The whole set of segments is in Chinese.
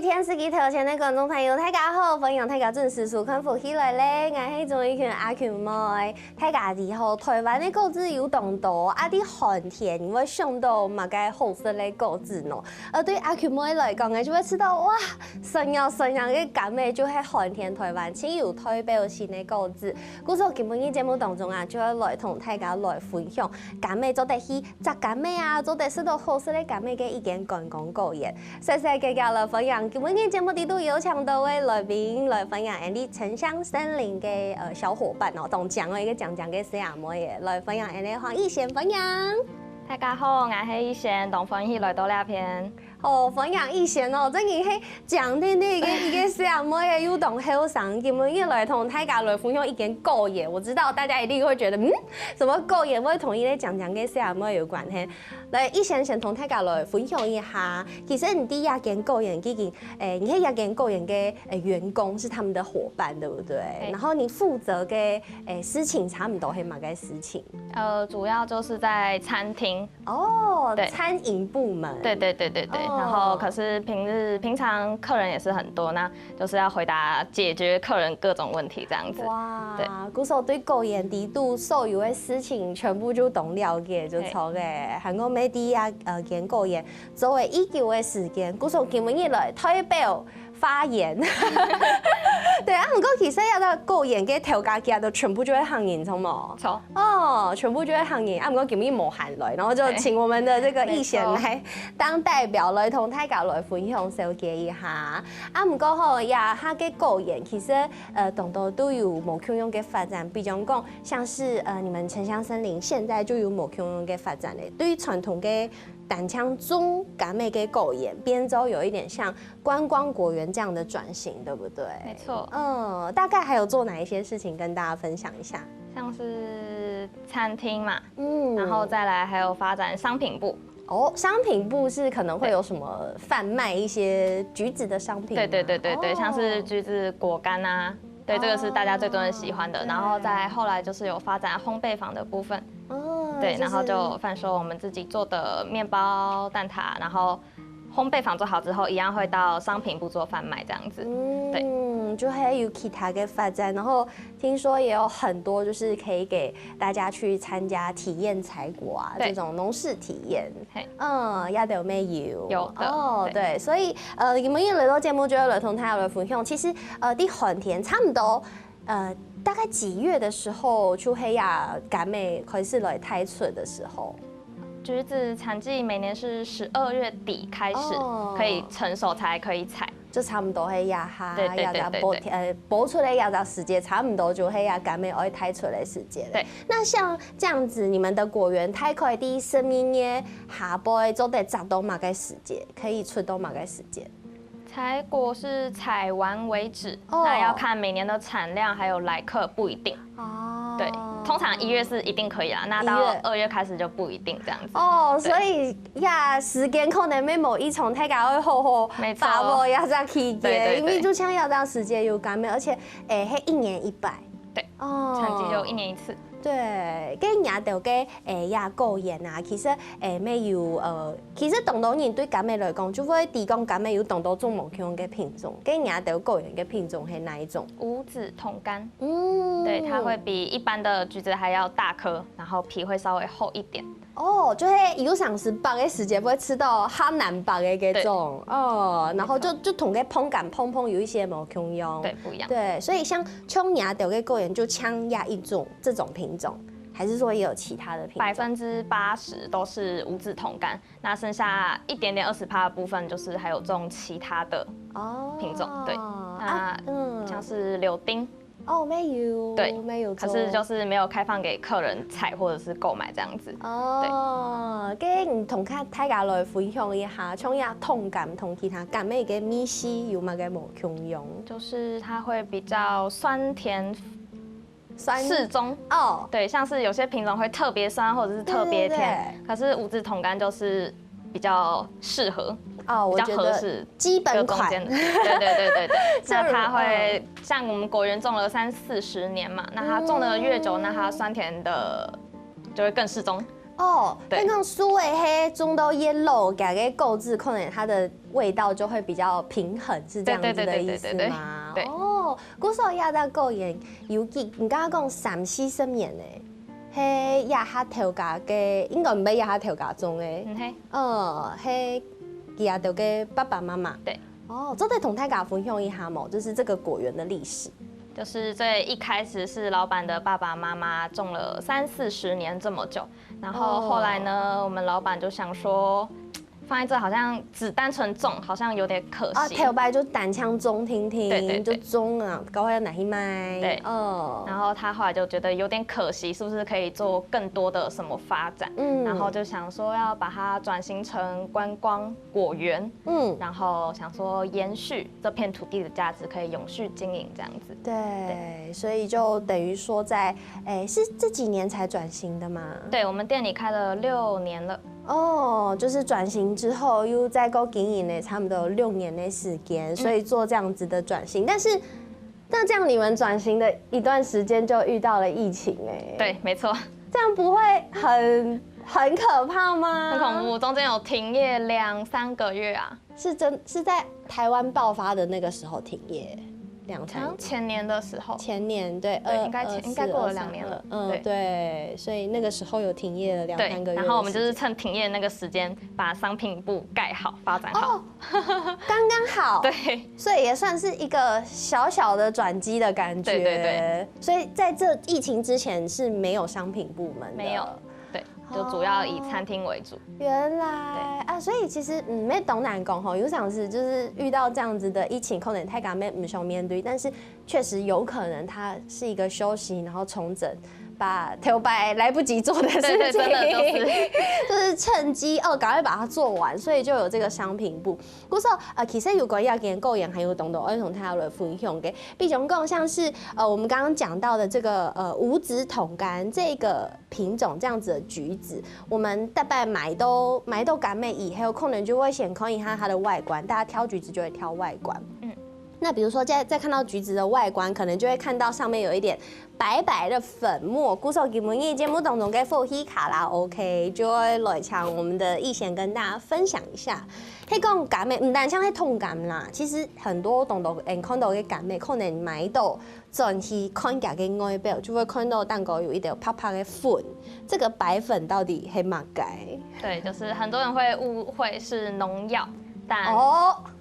天时机头前的观众朋友，大家好，欢迎大家准时收看《福起来咧》，我是钟意群阿群妹。大家以后台湾的果子有当多，啊啲寒天我想到嘛个好食的果子喏。而对阿群妹来讲，我就会知道哇，神样的感味就系寒天台湾亲有代表性的果子。故说今日节目当中啊，就要来同大家来分享感味做得去摘感味啊，做得吃到好食的感味嘅意见讲果言。谢谢大家来分享。今日节目度有请到位来宾来分享，安啲城乡森林嘅小伙伴哦，同讲一个讲嘅小阿妹嘅来分享，安啲黄奕贤分享。大家好，我是奕贤，同歡喜來到呢片。哦，分享奕贤哦，真係講啲呢個小阿妹嘅有動好上，今日來同大家來分享一件果嘢。我知道大家一定會覺得，什麼果嘢會同伊咧講嘅小阿妹有關係？來，奕賢先同大家來分享一下，其實你第一件果嘢，已經你係一件果嘢嘅員工是他們的夥伴，對不對？然後你負責嘅事情差唔多係乜嘅事情？主要就是在餐廳。哦，餐飲部門。對。然後可是平常客人也是很多，那就是要回答解決客人各種問題這樣子。哇，嗰時候對果園地度所有嘅事情全部就懂了解就錯嘅。韓國每啲間果園作為依舊嘅時間，嗰時候今日來代表發言。對啊，不過其實有得果園嘅頭家家都全部就會行人，錯冇？錯。哦，全部就會行人。啊，不過今日冇行來，然後就請我們的這個奕賢來當代表來同大家來分享小結一下。啊，不過吼呀，他嘅果園其實當多都有無窮樣嘅發展，比方講，像是你們城鄉森林現在就有無窮樣嘅發展咧。對於傳統嘅單槍種感味嘅果園，變做有一點像觀光果園這樣的轉型，對不對？沒錯。大概還有做哪一些事情跟大家分享一下？像是餐廳嘛，然後再來還有發展商品部。哦，商品部是可能會有什麼販賣一些橘子的商品？對，像是橘子果乾啊，對，這個是大家最多人喜歡的。然後再後來就是有發展烘焙坊的部分。對，然後就販售我們自己做的麵包、蛋撻，然後烘焙坊做好之後，一樣會到商品部做販賣這樣子。對，就還有其他的發展，然後聽說也有很多就是可以給大家去參加體驗採果啊，這種農事體驗。也有沒有？有的。哦，對，所以你們一來到節目就要來同大家來分享。其實啲寒天差唔多大概幾月的時候，就黑呀感美開始來開出的時候。橘子產季每年是12月底開始，可以成熟才可以採，就差不多係呀哈，對，播出來要到時間，差不多就係呀感美愛開出來時間。對，那像這樣子，你們的果園太快啲生命嘅下播做得摘到乜嘅時間，可以出到乜嘅時間？採果是採完為止，那要看每年的產量還有來客不一定。對，通常1月是一定可以啦，那到2月開始就不一定這樣子。哦，所以呀，時間可能沒某一種，大家會好好把握要這期間，因為就像要當時間有感美，而且係1年1擺。對，產季就1年1次。對，跟亞豆嘅呀果園啊，其實咩有其實當多人對感美來講，就會提供感美有當多種無窮嘅品種。跟亞豆果園嘅品種係哪一種？無籽桶柑。對，它會比一般的橘子還要大顆，然後皮會稍微厚一點。哦，就係有嘗試白嘅時間會吃到哈南白嘅嗰種。哦，然後就同個碰感碰有一些無窮樣。對，不一樣。對，所以像亞豆嘅果園就搶亞一種這種品種，還是說也有其他的品種？80%都是無籽桶柑，那剩下一點點20%的部分就是還有種其他的品種。對，那像是柳丁。哦，沒有，對，沒有，可是就是沒有開放給客人採或者是購買這樣子。哦，跟同大家來分享一下，像亞桶柑同其他柑咩嘅米系有乜嘅無窮樣？就是它會比較酸甜。適中哦，對，像是有些品種會特別酸或者是特別甜，可是無籽桶柑就是比較適合，比較合適，基本款。對。那它會像我們果園種了30-40年嘛，那它種得越久，那它酸甜的就會更適中。哦，对，那种酥的黑中都腌肉，改给购置，可能它的味道就会比较平衡，是这样子的意思吗？对。哦，古时候也在购盐，尤其你刚刚讲3-4十年诶，嘿也哈调价嘅，应该唔係也哈調價中诶。嘿也調嘅爸爸媽媽。对。哦，这得同大家分享一下嘛，就是这个果园的历史。就是最一开始是老板的爸爸妈妈种了30-40年这么久，然后后来呢，我们老板就想说，放在这好像只单纯种，好像有点可惜。啊，头白就单枪中听听，对，就中啊，搞快要哪一卖。对，然后他后来就觉得有点可惜，是不是可以做更多的什么发展？然后就想说要把它转型成观光果园，然后想说延续这片土地的价值，可以永续经营这样子。对，所以就等于说在，是这几年才转型的吗？对，我们店里开了6年了。哦，就是转型之后又再够经营呢，差不多6年的时间，所以做这样子的转型。但是，那这样你们转型的一段时间就遇到了疫情哎。对，没错。这样不会很可怕吗？很恐怖，中间有停业2-3个月啊。是在台湾爆发的那个时候停业。前年的时候，前年对，应该过了2年了，对，所以那个时候有停业了2-3个月，然后我们就是趁停业那个时间，把商品部盖好、发展好，刚刚好，对，所以也算是一个小小的转机的感觉，对，所以在这疫情之前是没有商品部门的，没有。对，就主要以餐厅为主。原来啊，所以其实没懂难讲吼，有想是就是遇到这样子的疫情，可能太敢不想面对，但是确实有可能它是一个休息，然后重整。把头白来不及做的事情，对，真的就是趁机赶快把它做完，所以就有这个商品部。故说其实如果要跟购养还有懂得儿童他来分享嘅，比如讲像是我们刚刚讲到的这个无籽桶柑这个品种这样子的橘子，我们大概买到柑妹以后，可能就会先看一下它的外观，大家挑橘子就会挑外观。那比如说再看到橘子的外观，可能就会看到上面有一点白白的粉末。古手给们业节目当中给复习卡拉 OK， 就会来抢我们的意贤跟大家分享一下。迄讲柑妹，唔单像迄桶柑啦，其实很多懂得看到嘅柑妹，可能买到转去看起嘅外表，就会看到蛋糕有一点泡泡的粉。这个白粉到底系嘛该？对，就是很多人会误会是农药。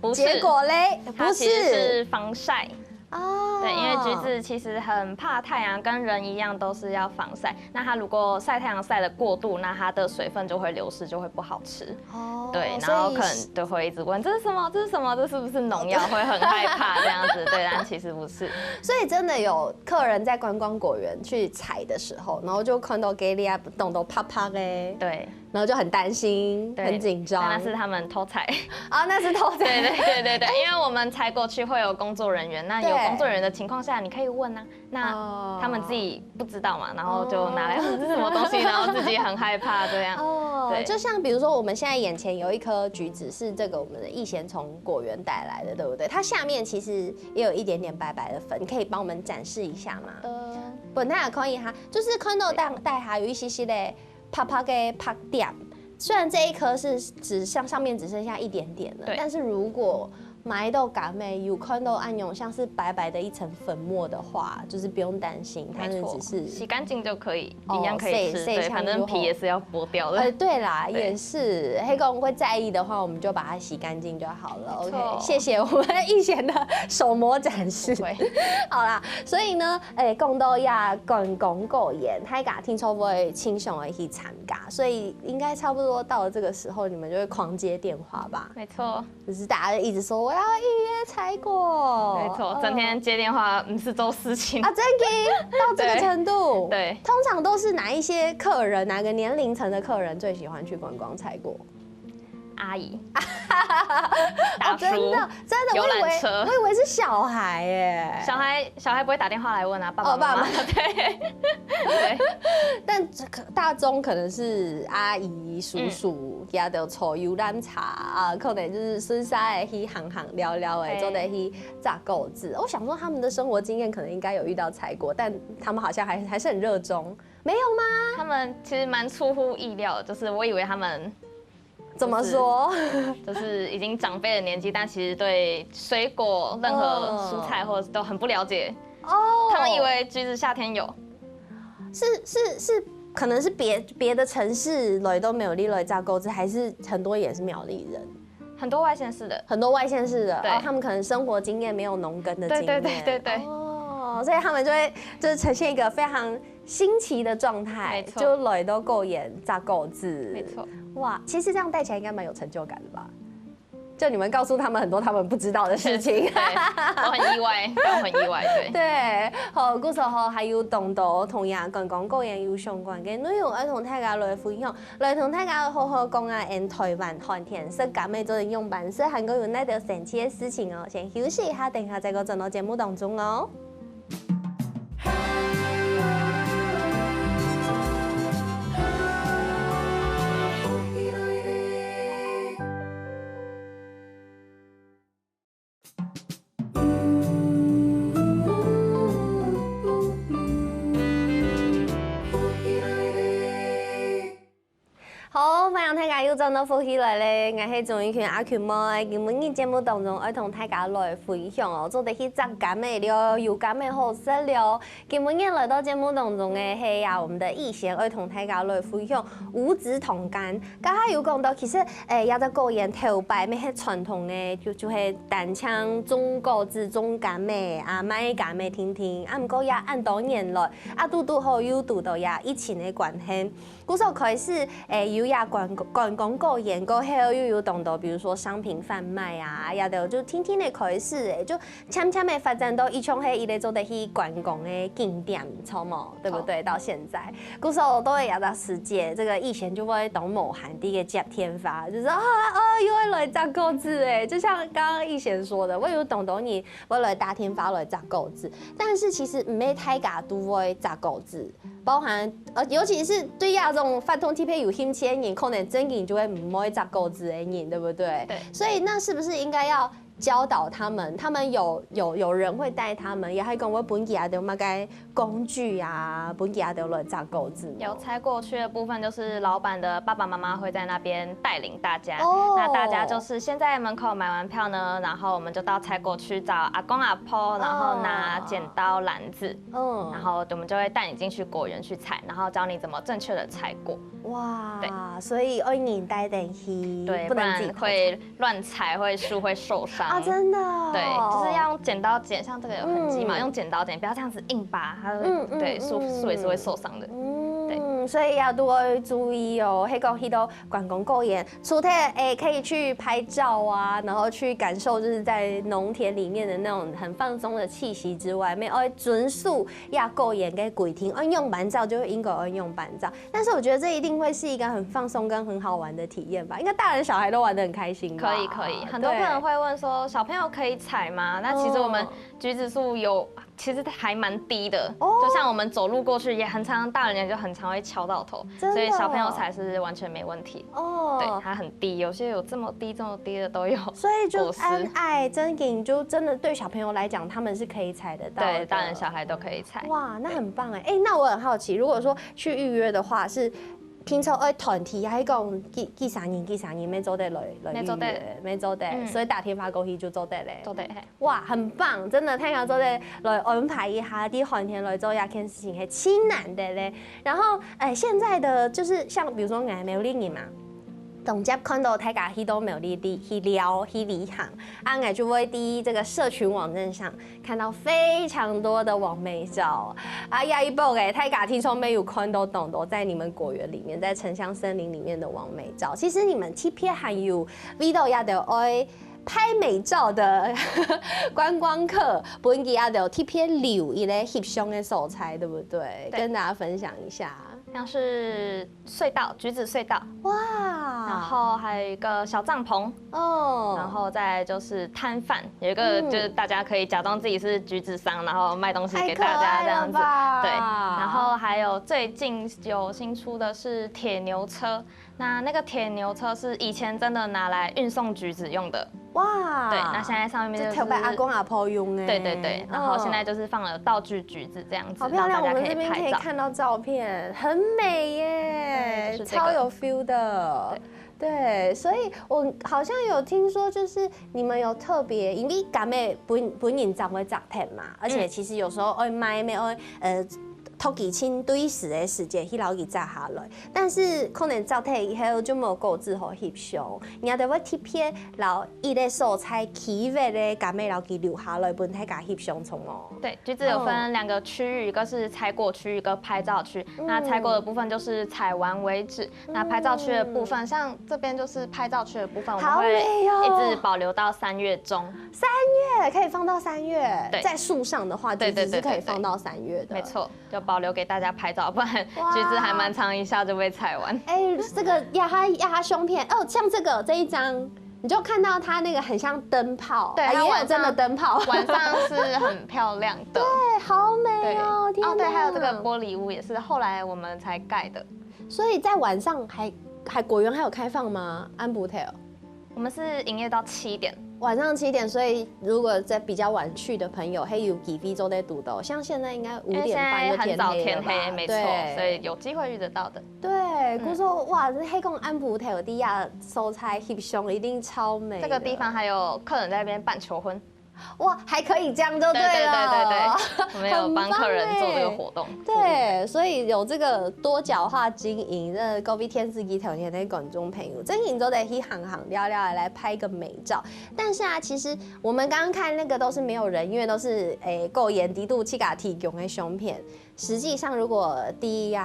不是，结果嘞，它其实是防晒。哦，对，因为橘子其实很怕太阳，跟人一样都是要防晒。那它如果晒太阳晒得过度，那它的水分就会流失，就会不好吃。哦，对，然后可能就会一直问这是什么？这是什么？这是不是农药？会很害怕这样子。对，但其实不是。所以真的有客人在观光果园去采的时候，然后就看到给利亚动都啪啪嘞。对。然后就很担心，很紧张。那是他们偷采啊，那是偷采。对，因为我们采果区会有工作人员，那有工作人员的情况下，你可以问啊。那他们自己不知道嘛，然后就拿来这是什么东西，然后自己很害怕这样。对，就像比如说我们现在眼前有一颗橘子，是这个我们的逸贤从果园带来的，对不对？它下面其实也有一点点白白的粉，可以帮我们展示一下吗？本来也可以哈，就是看到带哈有一些的。啪啪给啪掉，虽然这一颗是上面只剩下一点点了，但是如果买到柑妹有看到暗用像是白白的一层粉末的话，就是不用担心，它只是洗干净就可以，一样可以吃。对，反正皮也是要剥掉的。对啦，也是。黑公会在意的话，我们就把它洗干净就好了。OK， 谢谢我们逸贤的手模展示。好啦，所以呢，讲到要观光果园，大家听说会倾向的去参加，所以应该差不多到了这个时候，你们就会狂接电话吧？没错，就是大家一直说。我要预约采果，没错，整天接电话不是做事情啊，真的到这个程度。对，通常都是哪一些客人，哪个年龄层的客人最喜欢去观光采果？阿姨、大叔，真的，游览车，我以为是小孩耶。小孩不会打电话来问啊，爸爸妈妈对，但大宗可能是阿姨、叔叔，也就坐游览车啊，可能就是顺沙的去行聊聊的，做的去炸狗子。我想说他们的生活经验可能应该有遇到踩过，但他们好像还是很热衷。没有吗？他们其实蛮出乎意料的，就是我以为他们怎么说，就是已经长辈的年纪，但其实对水果、任何蔬菜或者都很不了解。哦，他们以为橘子夏天有，是，可能是别的城市里都没有例来炸狗子，还是很多也是苗栗人。很多外县市的，对，他们可能生活经验没有农耕的经验，对，哦，所以他们就是呈现一个非常新奇的状态，就来都够演炸狗子，没错，哇，其实这样带起来应该蛮有成就感的吧？就你们告诉他们很多他们不知道的事情，我很意外，我很意外，对。对，好，故事后还有同道同样跟讲个人有相关嘅内容，要同大家來分享，來同大家好好講啊！喺台灣寒天色咁嘅做人用辦事，韓國有那條神奇嘅事情哦。先休息一下，等下再個進到節目當中哦。好，歡迎大家又轉到福起來咧！我係綜藝圈阿權妹，今日嘅節目當中，要同大家來分享哦，做得去雜感嘅了，有感嘅好食了。今日來到節目當中嘅係啊，我們的逸賢要同大家來分享五子同甘。剛才有講到，其實也在個人頭擺咩係傳統嘅，就係單槍種果子種甘嘅，啊買甘嘅聽聽，啊唔過也按多年來，啊拄好有拄到也疫情嘅關係，故所開始有也廣告研究後又有動到，比如說商品販賣啊，也都就天天的開始就漸漸的發展到以前係伊咧做得去觀光的景點，錯冇，對不對？到現在，故所都會有到世界，這個以前就會當某韓地嘅接天發，就是又會來炸狗子哎，就像剛剛逸賢說的，我有懂到你，我來大天發來炸狗子，但是其實唔係大家都會炸狗子，包含尤其是對亞種發通 TP 有興趣的人，可能真嘅就會唔會炸狗子的人，對不對？對。所以那是不是應該要教導他們？他們有人會帶他們，也係講我本地也有乜嘅工具啊，本地也有來炸狗子。有猜過去的部分，就是老闆的爸爸媽媽會在那邊帶領大家。那大家就是先在門口買完票呢，然後我們就到採果區找阿公阿婆，然後拿剪刀籃子，然後我們就會帶你進去果園去採，然後教你怎麼正確的採果。哇，對，所以要你帶點去，對，不然會亂採，會樹會受傷。啊，真的。對，就是要用剪刀剪，像這個有痕跡嘛，用剪刀剪，不要這樣子硬拔，它對樹也是會受傷的。所以要多注意哦。迄個迄個觀光公園，除了可以去拍照啊，然後去感受就是在農田裡面的那種很放鬆的氣息之外，沒有準數要公園跟規定，用板照就應該用板照。但是我覺得這一定會是一個很放鬆跟很好玩的體驗吧？應該大人小孩都玩得很開心吧？可以，很多客人會問說，小朋友可以採嗎？那其實我們橘子樹其實還蠻低的，就像我們走路過去也很常，大人就很常會敲到頭，所以小朋友採是完全沒問題。哦，對，它很低，有些有這麼低的都有。所以就安愛真景就真的對小朋友來講，他們是可以採得到的。對，大人小孩都可以採。哇，那很棒哎！那我很好奇，如果說去預約的話是。平常團體還講幾三年沒做得來沒做得，所以大天發過去就做得嘞。做得哇，很棒，真的聽講做得來安排一下啲寒天來做一件事情係超難的嘞。然後現在的就是像比如說我苗栗人嘛。總接看到大家去到苗栗地去聊去旅行，我就會在這個社群網站上看到非常多的網美照。下一步大家聽說沒有看到懂得在你們果園裡面，在城鄉森林裡面的網美照。其實你們特別還有 video 也都愛拍美照的觀光客，本地也都特別留一個翕相的素材，對不對？跟大家分享一下。像是隧道，橘子隧道，哇，然后还有一个小帐篷哦，然后再来就是摊贩，有一个就是大家可以假装自己是橘子商，然后卖东西给大家这样子，对，然后还有最近有新出的是铁牛车，那个铁牛车是以前真的拿来运送橘子用的。哇，对，那现在上面就是特别阿公阿婆用哎，对，然后现在就是放了道具橘子这样子，好漂亮，我们这边可以看到照片，很美耶，超有 feel 的。对，所以我好像有听说，就是你们有特别，因为咱们本人才会杂片嘛，而且其实有时候会买咩托几清对时的时间，去老给摘下来，但是可能照睇以后就冇够之后翕相，然后就要贴片，然后伊个素材起味咧，甲咩老给留下来，本太甲翕相从哦。对，橘子有分2个区域，一个是采果区，一个拍照区。那采果的部分就是采完为止，那拍照区的部分，像这边就是拍照区的部分，我们会一直保留到3月中。3月可以放到3月，对，在树上的话，橘子是可以放到3月的。没错，就保留给大家拍照，不然橘子还蛮长，一下就被采完。哎，这个压它胸片哦，像这一张。你就看到它那个很像灯泡，对，也有真的灯泡，晚上是很漂亮的，对，好美哦，天哪！哦，对，还有这个玻璃屋也是后来我们才盖的，所以在晚上还果园还有开放吗？安布特，我们是营业到7点。晚上7点，所以如果在比较晚去的朋友，嘿有几分钟在读的，像现在应该5点半就很早天黑，没错，所以有机会遇得到的。对，姑说哇，这黑公安普特地亚收菜翕相一定超美。这个地方还有客人在那边办求婚。哇，还可以这样就对了。对，我们有帮客人做这个活动。对，所以有这个多角化经营，这各位天使机条件的观众朋友，真营都得一行聊来拍个美照。但是啊，其实我们刚刚看那个都是没有人，因为都是够严低度去给提供的相片。实际上，如果第一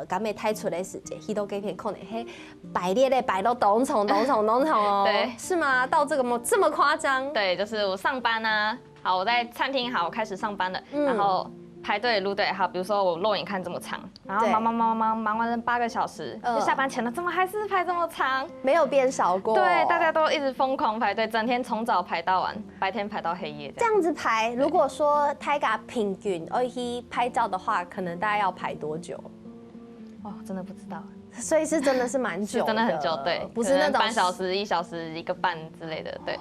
敢没太出的时间，他都给片可能嘿摆列的摆到东冲哦。对，是吗？到这么夸张？对，就是我上班啊，好，我在餐厅好，我开始上班了，然后排队路队好，比如说我肉眼看这么长，然后忙完了8个小时，就下班前了，怎么还是排这么长？没有变少过。对，大家都一直疯狂排队，整天从早排到晚，白天排到黑夜。这样子排，如果说泰嘎平均去拍照的话，可能大概要排多久？哦，真的不知道。所以是真的是蛮久的，真的很久，对，不是那种半小时、1小时、1个半之类的，对。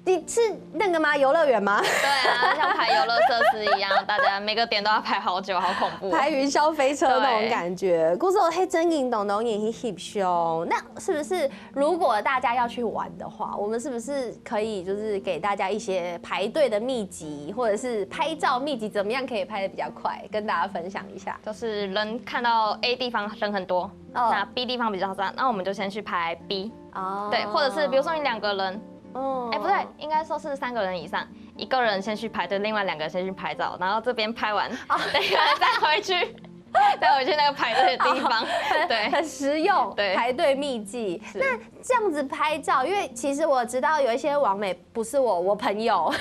你是那个吗？游乐园吗？对啊，像排游乐设施一样，大家每个点都要排好久，好恐怖。排云霄飞车那种感觉。故事黑真影懂也去翕相，那是不是如果大家要去玩的话，我们是不是可以就是给大家一些排队的秘籍，或者是拍照秘籍，怎么样可以拍得比较快，跟大家分享一下？就是人看到 A 地方人很多，那 B 地方比较少，那我们就先去排 B。哦。对，或者是比如说你2个人。哦，不对，应该说是3个人以上，1个人先去排队，另外2个人先去拍照，然后这边拍完，另外再回去那个排队的地方，对，很实用，对，排队秘籍。那这样子拍照，因为其实我知道有一些网美，不是我朋友，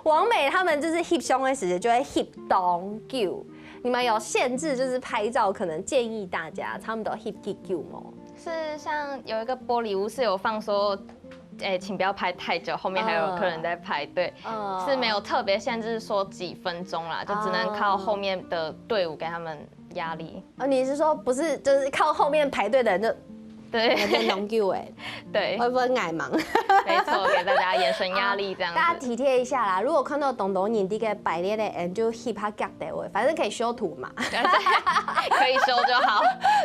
网美他们就是翕相的时间就会翕东久，你们有限制就是拍照，可能建议大家差不多翕久吗？是像有一个玻璃屋是有放说。请不要拍太久，后面还有客人在排队，是没有特别限制说几分钟啦，就只能靠后面的队伍给他们压力。你是说不是就是靠后面排队的人就？对，很long queue 对，会不会矮盲？没错，给大家眼神压力这样子。大家体贴一下啦，如果看到东东眼底个摆列的人，就 hip 他 get 的位，反正可以修图嘛，可以修就好。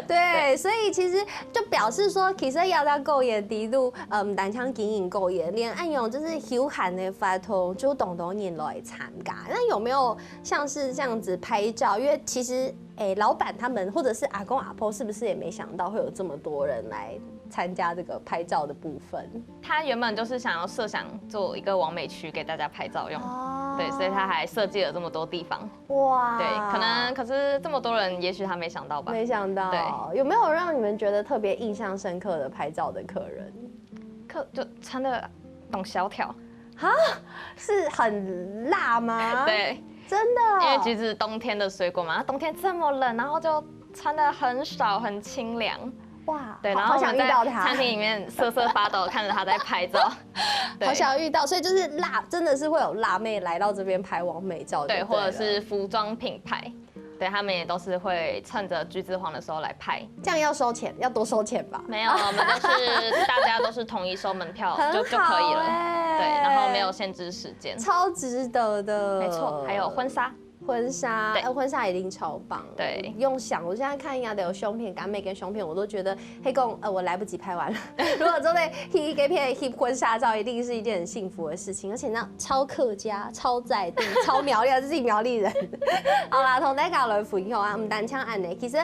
对，所以其实就表示说，其实要到够眼底度，单枪经营够眼，连按用就是休闲的发通，就东东眼来参加。那有没有像是这样子拍照？因为其实。老板他们或者是阿公阿婆，是不是也没想到会有这么多人来参加这个拍照的部分？他原本就是想要设想做一个网美区给大家拍照用，对，所以他还设计了这么多地方。哇，对，可是这么多人，也许他没想到吧？没想到，对，有没有让你们觉得特别印象深刻的拍照的客人？就穿的懂小条，哈，是很辣吗？对。真的，因为橘子冬天的水果嘛，冬天这么冷，然后就穿的很少，很清凉。哇，对，然后我们在到他餐厅里面瑟瑟发抖，看着他在拍照。好想遇到，所以就是真的是会有辣妹来到这边拍完美照，对，或者是服装品牌。对，他们也都是会趁着橘子黄的时候来拍，这样要收钱，要多收钱吧？没有，我们都是大家都是统一收门票就可以了。对，然后没有限制时间，超值得的。没错，还有婚纱。婚纱，婚纱一定超棒。对，不用想，我现在看亚的有胸片，赶美跟胸片，我都觉得黑公，我来不及拍完了。如果真的给片婚纱照，一定是一件很幸福的事情，而且那超客家、超在地、超苗栗，自己苗栗人。好啦，同大家来分享啊，唔单枪按呢，其实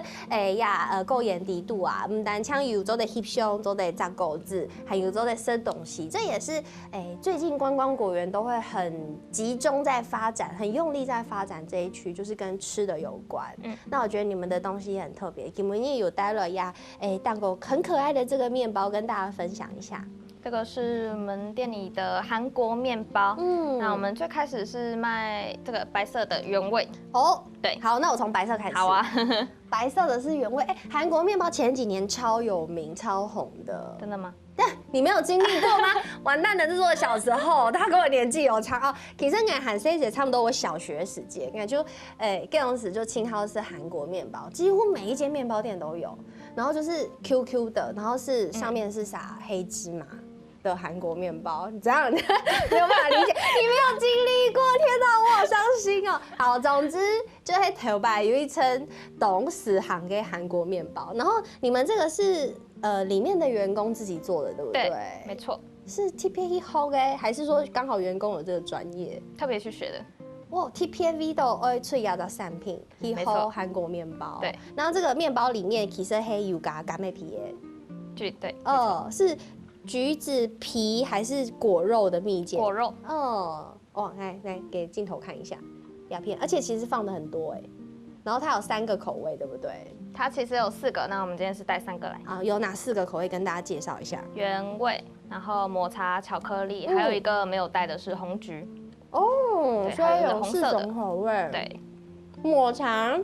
够眼底度啊，唔单枪有做的翕相，做的炸狗子，还有做的吃东西，这也是最近观光果园都会很集中在发展，很用力在发展。这一区就是跟吃的有关，那我觉得你们的东西也很特别，你们也有带了呀，蛋糕很可爱的这个面包跟大家分享一下。这个是我们店里的韩国面包，那我们最开始是卖这个白色的原味哦，对，好，那我从白色开始。好啊，白色的是原味，韩国面包前几年超有名、超红的，真的吗？你没有经历过吗？完蛋了，这是我小时候，他跟我年纪有差哦。其实我韩 C 姐差不多我小学时间，就各种时就青蒿是韩国面包，几乎每一间面包店都有。然后就是 QQ 的，然后是上面是撒黑芝麻的韩国面包，你这样没有办法理解，你没有经历过，天哪，我好伤心哦。好，总之就在头吧有一层董事行的韩国面包，然后你们这个是。里面的员工自己做的，对不对？对，没错。是 TPV 后的，还是说刚好员工有这个专业，特别去学的？哇 ，TPV 都爱吹牙的产品，以后韩国面包。对，然后这个面包里面其实黑油加干梅皮耶。对。是橘子皮还是果肉的蜜饯？果肉。来给镜头看一下鸦片，而且其实放的很多哎。然后它有3个口味，对不对？它其实有4个，那我们今天是带3个来。啊，有哪4个口味跟大家介绍一下？原味，然后抹茶巧克力，还有一个没有带的是红橘。哦，所以有4种口味。对，抹茶，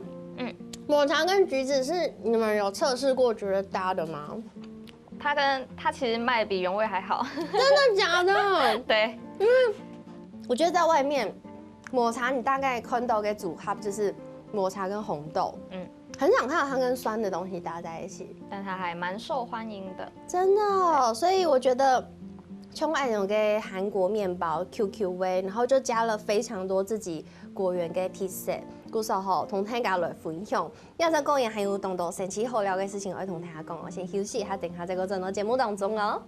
抹茶跟橘子是你们有测试过觉得搭的吗？它其实卖比原味还好。真的假的？对，因为我觉得在外面抹茶你大概看到给组合就是抹茶跟红豆，很少看到它跟酸的东西搭在一起，但它还蛮受欢迎的，真的哦。所以我觉得冲爱用给韩国面包 QQ 味，然后就加了非常多自己果园的 pizza。故事后同大家来分享，要在果园还有更多神奇好料的事情，我会同大家讲。我先休息一下，等下再个进到节目当中哦。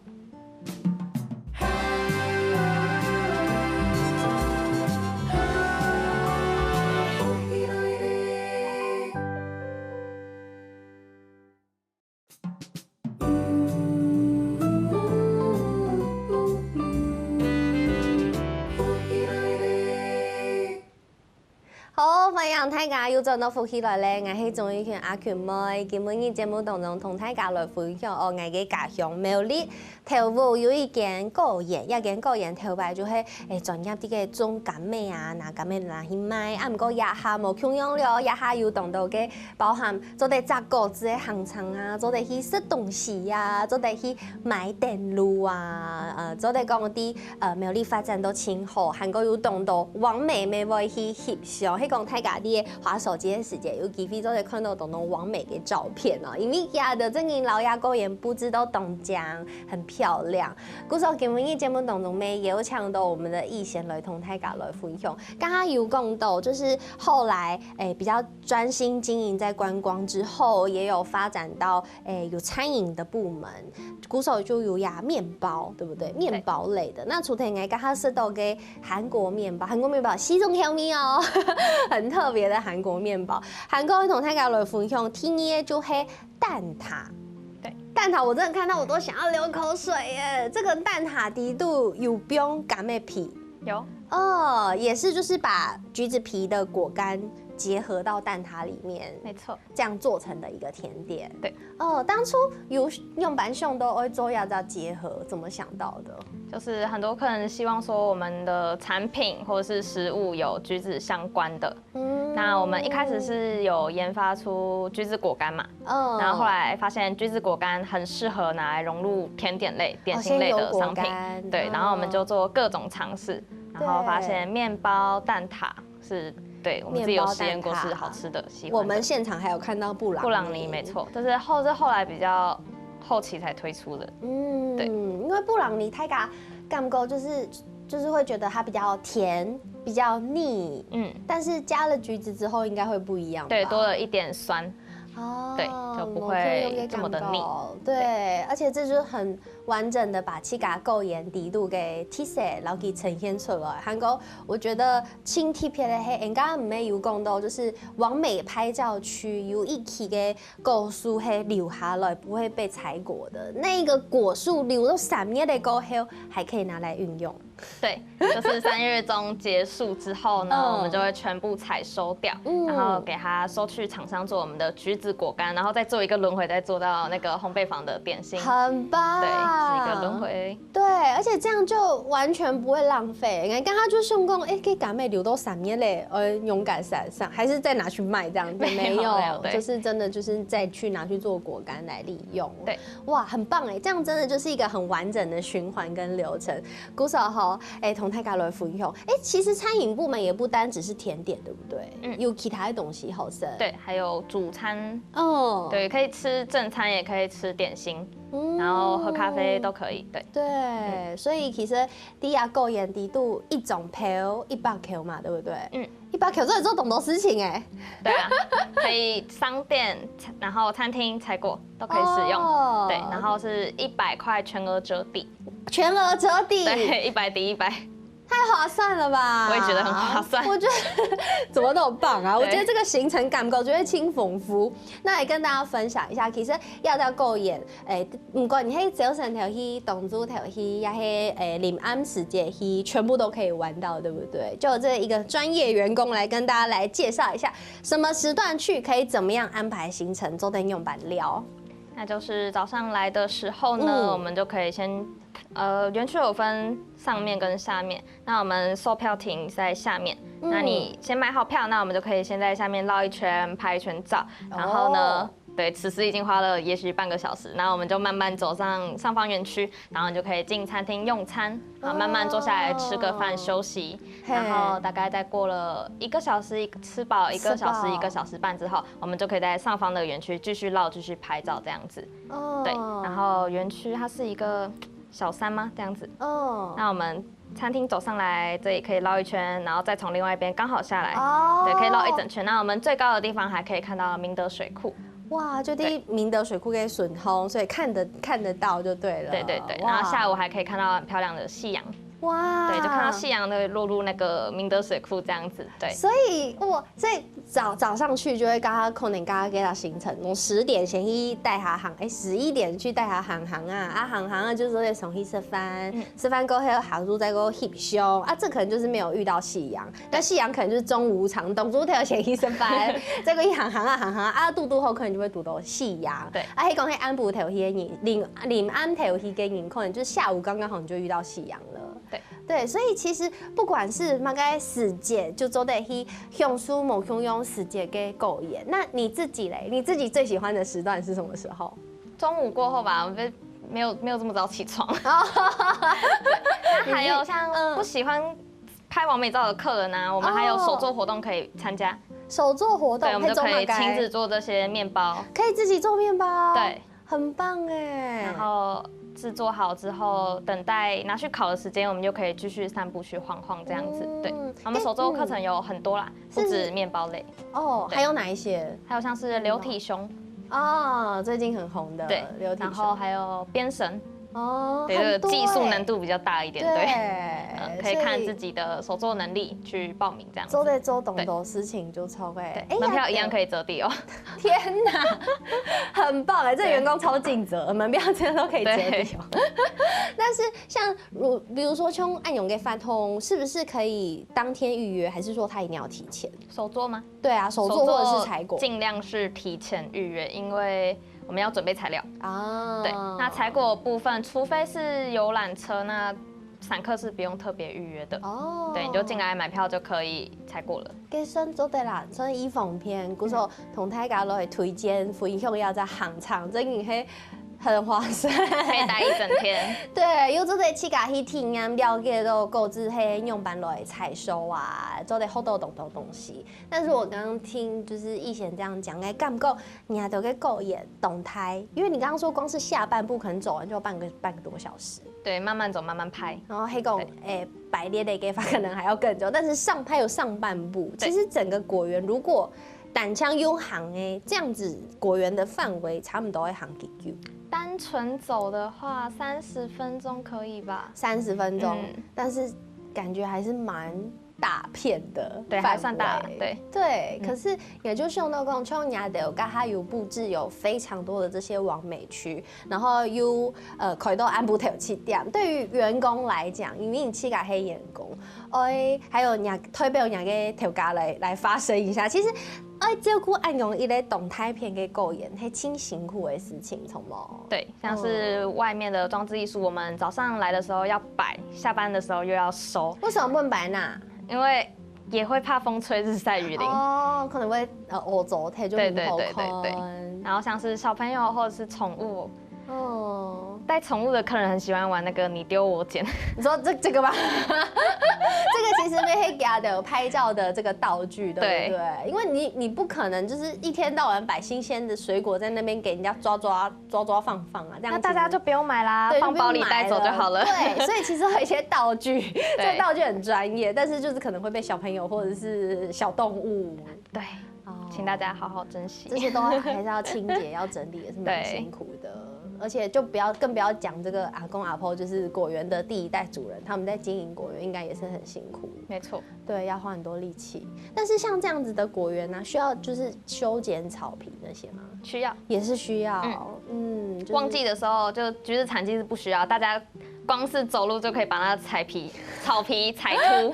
好，欢迎大家又轉到福起來咧！我係綜藝圈阿權妹，今日嘅節目當中同大家來分享我嘅家鄉苗栗頭部有一間果園，一間果園頭擺就係專業啲嘅種柑咩啊，拿柑咩拿去賣，啊唔過也下無窮樣了，也下有當到嘅包含做啲摘果子嘅行程啊，做啲去食東西啊，做啲去買電路啊，做啲講啲苗栗發展到清好，韓國有當到網美咪會去翕相。講大家啲滑手機的時間，有機會都會看到東東完美嘅照片哦。因為家的這間老鴨果園佈置到東江，很漂亮。故說今日嘅節目當中，沒有搶到我們的逸賢來同大家來分享。剛剛有講到，就是後來比較專心經營在觀光之後，也有發展到有餐飲的部門。故說就有呀麵包，對不對？麵包類的。那除咗我剛剛說到嘅韓國麵包，韓國麵包四種香味哦。很特別的韓國麵包，韓國同大家來分享，第二就係蛋撻。對，蛋撻我真的看到我都想要流口水耶！這個蛋撻底度有冰柑的皮，有也是就是把橘子皮的果乾结合到蛋挞里面，没错，这样做成的一个甜点。对，当初有用板熊都会做要这结合，怎么想到的？就是很多客人希望说我们的产品或者是食物有橘子相关的。那我们一开始是有研发出橘子果干嘛，然后后来发现橘子果干很适合拿来融入甜点类、点心类的商品，对，然后我们就做各种尝试，然后发现面包、蛋挞是。对，我们自己有实验过是好吃的，喜欢的。我们现场还有看到布朗尼，没错，这是后来比较后期才推出的。对，因为布朗尼太感觉就是会觉得它比较甜，比较腻，但是加了橘子之后应该会不一样吧？对，多了一点酸。对，就不会这么的腻。对，而且这就是很完整的把七嘎够盐底度给体现，然后给呈现出来。韩国我觉得轻贴片的黑，人家没有讲到，就是完美拍照区有一起嘅果树黑留下来，不会被采果的那个果树留到3月的过后，还可以拿来运用。对，就是3月中结束之后呢，我们就会全部采收掉，然后给它收去厂商做我们的橘子果干，然后再做一个轮回，再做到那个烘焙坊的点心，很棒。对，是一个轮回。对，而且这样就完全不会浪费。你看，刚刚就想讲，可以赶美留到3月嘞，勇敢上，还是再拿去卖这样子？没有，就是真的就是再去拿去做果干来利用。对，哇，很棒哎，这样真的就是一个很完整的循环跟流程。鼓手吼。同大家来分享。其实餐饮部门也不单只是甜点，对不对？有其他的东西好生。对，还有主餐。对，可以吃正餐，也可以吃点心，然后喝咖啡都可以。对，所以其实低压够盐低度一种票100K嘛，对不对？100K 这里做懂多事情哎。对啊，可以商店，然后餐厅、采果都可以使用。对，然后是100块全额折抵。全额折抵，对，100抵100，太划算了吧？我也觉得很划算。我觉得怎么那么棒啊！我觉得这个行程感觉就会轻丰富。那也跟大家分享一下，其实要到够盐，不管你去早晨条去、东珠条去，也去临安时节去，全部都可以玩到，对不对？就这一个专业员工来跟大家来介绍一下，什么时段去，可以怎么样安排行程，做灯用板料。那就是早上来的时候呢，我们就可以先。园区有分上面跟下面，那我们售票亭在下面，那你先买好票，那我们就可以先在下面绕一圈拍一圈照，然后呢，对，此时已经花了也许半个小时，然后我们就慢慢走上上方园区，然后你就可以进餐厅用餐，然后慢慢坐下来吃个饭休息，然后大概再过了1个小时，吃饱1个小时、1个小时半之后，我们就可以在上方的园区继续绕、继续拍照这样子。对，然后园区它是一个小山吗？这样子。那我们餐厅走上来，这里可以绕一圈，然后再从另外一边刚好下来。对，可以绕一整圈。那我们最高的地方还可以看到明德水库。哇，就第明德水库给损通，所以看得到就对了。对。然后下午还可以看到很漂亮的夕阳。哇，对，就看到夕阳的落入那个明德水库这样子，对。所以早上去就会刚刚可能刚刚给他行程，我10点先去带他行，11点去带他行啊，就是在从去吃饭，吃饭过后行路再过翕相啊，这可能就是没有遇到夕阳，但夕阳可能就是中午场，东主条先去吃饭，再过一行啊，度后可能就会读到夕阳，对。啊，讲安补条去临安条去给你，可能就是下午刚好你就遇到夕阳了。对，所以其实不管是马该时节，就都得去享受某种时节给狗眼。那你自己嘞？你自己最喜欢的时段是什么时候？中午过后吧，我没有这么早起床。那还有像不喜欢拍完美照的客人啊，我们还有手作活动可以参加。手作活动，对，我们就可以亲自做这些面包，可以自己做面包，对，很棒哎。然后制作好之后，等待拿去烤的时间，我们就可以继续散步去晃晃这样子。对，我们手作课程有很多啦，不止面包类。还有哪一些？还有像是流体熊。最近很红的。对，然后还有编绳。哦，对，这个技术难度度比较大一点，对，可以看自己的手作能力去报名这样子。做在做懂的事情就超会，门票一样可以折抵哦。天哪，很棒哎，这员工超尽责，门票真的都可以折抵哦。但是像比如说像按勇给发通，是不是可以当天预约，还是说他一定要提前？手作吗？对啊，手作或者是采果，尽量是提前预约，因为我们要准备材料啊。对，那采果部分，除非是游览车，那散客是不用特别预约的哦。对，你就进来买票就可以采果了。给算做对啦，算伊奉片，古时候同大家都会推荐分享要在行场，真嘅係很划算，可以待一整天。对，有做得去家去体验了解到购置黑用班来采收啊，做得好多东西。但是我刚刚听就是逸贤这样讲，哎，干不够，你还得给狗眼动态，因为你刚刚说光是下半部可能走完就要半个多小时。对，慢慢走，慢慢拍。然后黑狗白列的给法可能还要更久，但是它有上半部，其实整个果园如果单枪用行这样子果园的范围差不多会行几久。单纯走的话，30分钟可以吧？30分钟，但是感觉还是蛮大片的，对，还算大，对。可是也就像那种像亚的，它有布置有非常多的这些网美区，然后有可以到安布特去点。对于员工来讲，因为你去个黑员工，还有推背两个头家来发声一下，其实。照顾按用一类动态片给狗眼，还挺辛苦的事情，从冇。对，像是外面的装置艺术，我们早上来的时候要摆，下班的时候又要收。为什么不能摆呢？因为也会怕风吹日晒雨淋。哦，可能会欧洲太就对。然后像是小朋友或者是宠物。带宠物的客人很喜欢玩那个你丢我捡。你说这个吗？这个其实被黑家的拍照的这个道具，对不对？因为你不可能就是一天到晚摆新鲜的水果在那边给人家抓放啊，这样那大家就不用买啦，放包里带走就好了。对，所以其实有一些道具，这个道具很专业，但是就是可能会被小朋友或者是小动物，对，请大家好好珍惜。这些都还是要清洁、要整理，也是蛮辛苦的。而且就更不要讲这个阿公阿婆，就是果园的第一代主人，他们在经营果园应该也是很辛苦。没错，对，要花很多力气。但是像这样子的果园呢，需要就是修剪草皮那些吗？需要，也是需要。旺季的时候就橘子产季是不需要，大家光是走路就可以把那草皮踩秃。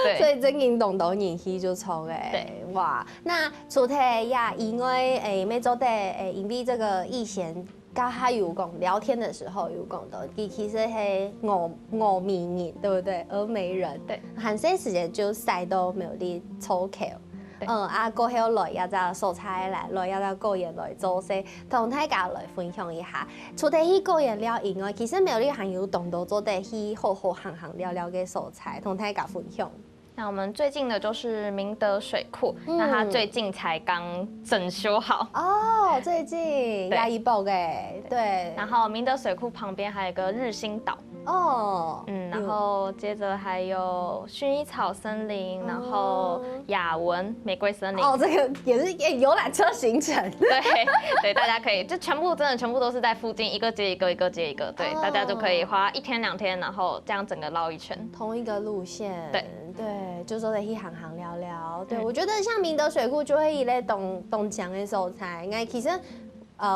对，所以真引动到人气就冲对，哇，那除了呀，因为每周的因为这个逸贤。跟他有讲聊天的时候有讲到，其实是峨眉人，对不对？峨眉人，对，很些时间就晒到没有啲粗口，過後來也就素材來也就個人來做些，同大家來分享一下。除咗喺個人了以外，其實沒有啲還有動到做得去好行聊嘅素材，同大家分享。那我们最近的就是明德水库，那它最近才刚整修好哦，最近压一爆哎，对。然后明德水库旁边还有一个日新岛哦，然后接着还有薰衣草森林，然后雅文玫瑰森林。哦，这个也是游览车行程。对，大家可以就全部都是在附近，一个接一个，一个接一个，对，大家就可以花1天2天，然后这样整个绕一圈，同一个路线。对。就说得去行聊聊，对我觉得像明德水库就会一类懂讲的素材，应该其实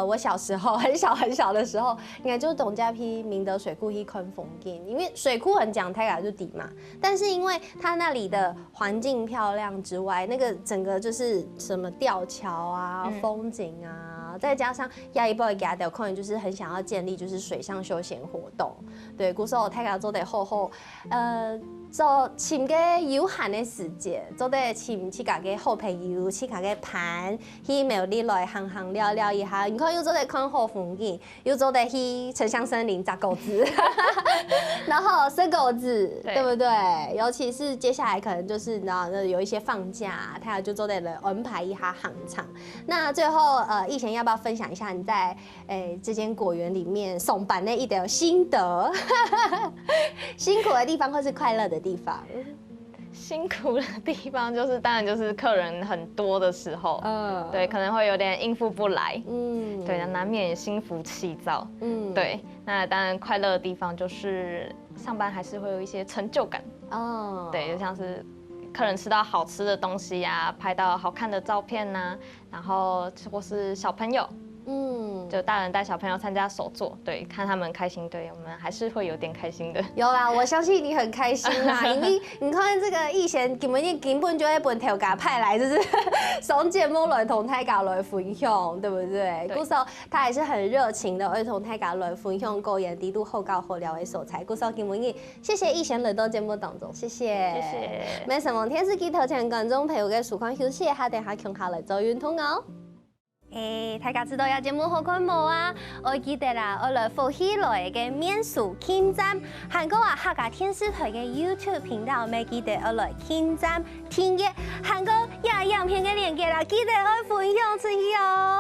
我小时候很小的时候，应该就是董家批明德水库去看风景，因为水库很讲太就底嘛，但是因为它那里的环境漂亮之外，那个整个就是什么吊桥啊、风景啊，再加上亚一波的亚的可能就是很想要建立就是水上休闲活动，对，古时候太做得好，做请个有限的时间，做得请去家个好朋友，去家个盘，去庙里来行聊一下。你看又做得看好风景，又做得去城乡森林摘果子，然后生果子，对不对？尤其是接下来可能就是你知道，有一些放假，他就做得来安排一下行场。那最后逸贤要不要分享一下你在这间果园里面上班的一点心得？辛苦的地方或是快乐的地方？辛苦的地方就是，当然就是客人很多的时候，对，可能会有点应付不来，对，难免也心浮气躁，对。那当然快乐的地方就是上班还是会有一些成就感，对，就像是客人吃到好吃的东西呀，拍到好看的照片呐，然后或是小朋友。就大人带小朋友参加手作，对，看他们开心，对我们还是会有点开心的。有啦，我相信你很开心啦，因为你看这个逸贤根本就一本条架派来，就是上节目来同大家来分享，对不对？故时候他还是很热情的，会同大家来分享高原低度好高好料的素材。故时候今日谢谢逸贤来到节目当中，谢谢。谢谢。没什么，电视机头前观众朋友嘅实况休息下，等下共下来做运动哦。大家知道有节目好看无啊？我記得啦，我來福喜來嘅免數傾站，韓國啊客家電視台嘅 YouTube 頻道，咪記得我來傾站聽嘅韓國影片嘅連結啦，記得我分享出去哦。